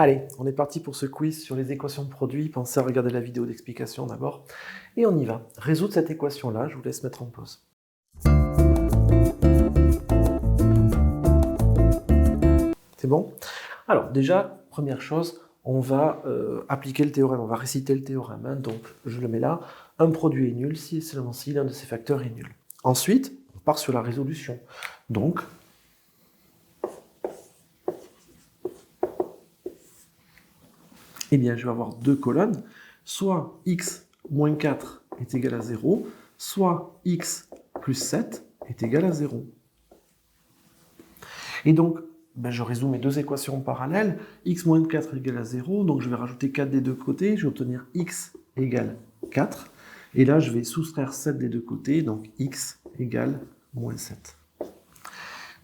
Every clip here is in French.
Allez, on est parti pour ce quiz sur les équations de produits. Pensez à regarder la vidéo d'explication d'abord. Et on y va. Résoudre cette équation-là, je vous laisse mettre en pause. C'est bon? Alors déjà, première chose, on va appliquer le théorème, on va réciter le théorème. Hein. Donc je le mets là. Un produit est nul si et seulement si l'un de ses facteurs est nul. Ensuite, on part sur la résolution. Donc, eh bien, je vais avoir deux colonnes. Soit x moins 4 est égal à 0, soit x plus 7 est égal à 0. Et donc, je résous mes deux équations parallèles. X moins 4 égale à 0, donc je vais rajouter 4 des deux côtés. Je vais obtenir x égale 4. Et là, je vais soustraire 7 des deux côtés, donc x égale moins 7.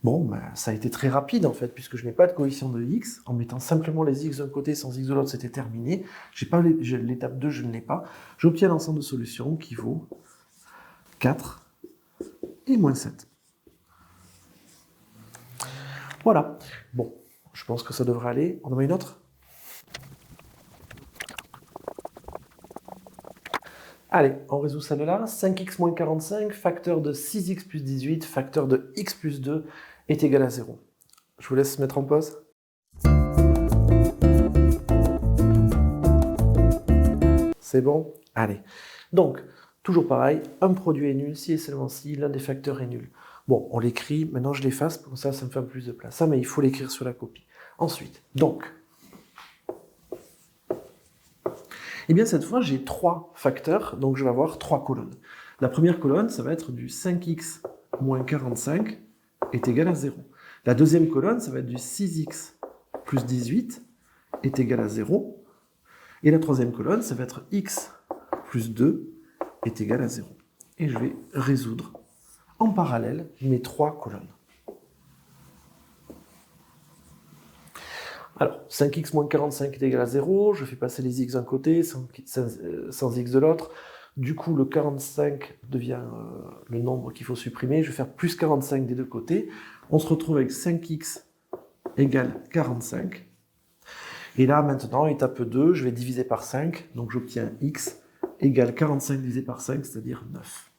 Bon, ça a été très rapide en fait, puisque je n'ai pas de coefficient de x. En mettant simplement les x d'un côté sans x de l'autre, c'était terminé. L'étape 2, je ne l'ai pas. J'obtiens l'ensemble de solutions qui vaut 4 et moins 7. Voilà. Bon, je pense que ça devrait aller. On en met une autre? Allez, on résout celle-là. 5x moins 45, facteur de 6x plus 18, facteur de x plus 2 est égal à 0. Je vous laisse mettre en pause. C'est bon? Allez. Donc, toujours pareil, un produit est nul si et seulement si l'un des facteurs est nul. Bon, on l'écrit, maintenant je l'efface, pour ça, ça me fait un peu plus de place. Ça, mais il faut l'écrire sur la copie. Ensuite, donc, eh bien cette fois, j'ai trois facteurs, donc je vais avoir trois colonnes. La première colonne, ça va être du 5x moins 45 est égal à 0. La deuxième colonne, ça va être du 6x plus 18 est égal à 0. Et la troisième colonne, ça va être x plus 2 est égal à 0. Et je vais résoudre en parallèle mes trois colonnes. Alors, 5x moins 45 est égal à 0, je fais passer les x d'un côté, sans x de l'autre. Du coup, le 45 devient le nombre qu'il faut supprimer. Je vais faire plus 45 des deux côtés. On se retrouve avec 5x égale 45. Et là, maintenant, étape 2, je vais diviser par 5. Donc, j'obtiens x égale 45 divisé par 5, c'est-à-dire 9.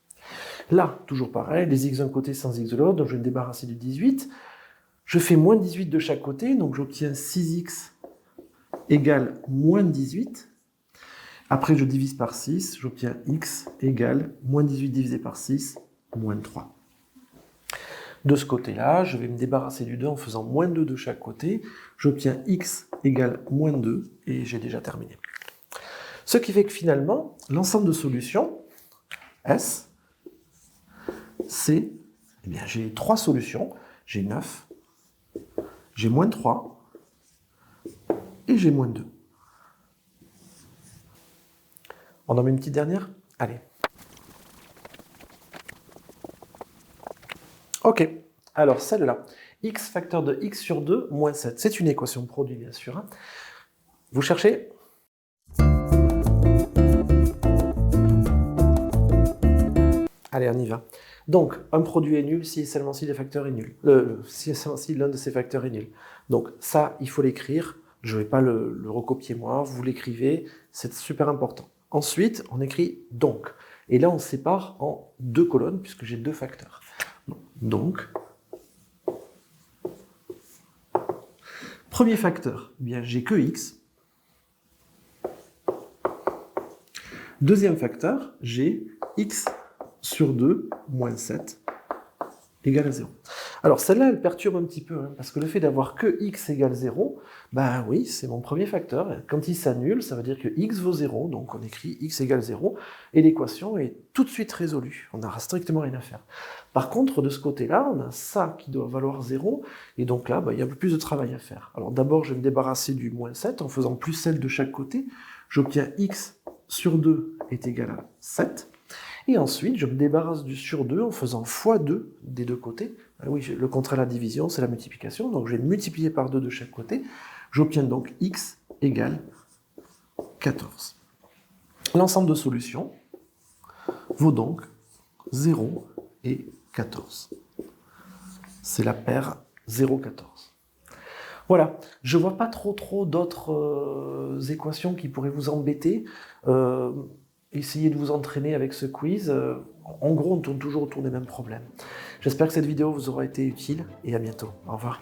Là, toujours pareil, les x d'un côté sans x de l'autre. Donc, je vais me débarrasser du 18. Je fais moins 18 de chaque côté, donc j'obtiens 6x égale moins 18. Après, je divise par 6, j'obtiens x égale moins 18 divisé par 6, moins 3. De ce côté-là, je vais me débarrasser du 2 en faisant moins 2 de chaque côté. J'obtiens x égale moins 2, et j'ai déjà terminé. Ce qui fait que finalement, l'ensemble de solutions, S, c'est, eh bien, j'ai trois solutions. J'ai 9, j'ai moins 3, et j'ai moins 2. On en met une petite dernière? Allez. Ok, alors celle-là, x facteur de x sur 2 moins 7, c'est une équation de produit bien sûr. Hein. Vous cherchez? Allez, on y va. Donc, un produit est nul si et seulement si le facteur est nul. Si et seulement si l'un de ses facteurs est nul. Donc ça, il faut l'écrire. Je ne vais pas le recopier moi, vous l'écrivez, c'est super important. Ensuite, on écrit donc. Et là, on sépare en deux colonnes, puisque j'ai deux facteurs. Donc, premier facteur, eh bien, j'ai que x. Deuxième facteur, j'ai x sur 2 moins 7 égale à 0. Alors celle-là, elle perturbe un petit peu, hein, parce que le fait d'avoir que x égale 0, ben oui, c'est mon premier facteur. Quand il s'annule, ça veut dire que x vaut 0, donc on écrit x égale 0, et l'équation est tout de suite résolue. On n'a strictement rien à faire. Par contre, de ce côté-là, on a ça qui doit valoir 0, et donc là, il y a un peu plus de travail à faire. Alors d'abord, je vais me débarrasser du moins 7, en faisant plus 7 de chaque côté. J'obtiens x sur 2 est égal à 7. Et ensuite, je me débarrasse du sur 2 en faisant x2 des deux côtés. Oui, le contraire de la division, c'est la multiplication. Donc je vais multiplier par 2 de chaque côté. J'obtiens donc x égale 14. L'ensemble de solutions vaut donc 0 et 14. C'est la paire 0, 14. Voilà, je vois pas trop d'autres équations qui pourraient vous embêter. Euh, Essayez de vous entraîner avec ce quiz. En gros, on tourne toujours autour des mêmes problèmes. J'espère que cette vidéo vous aura été utile et à bientôt. Au revoir.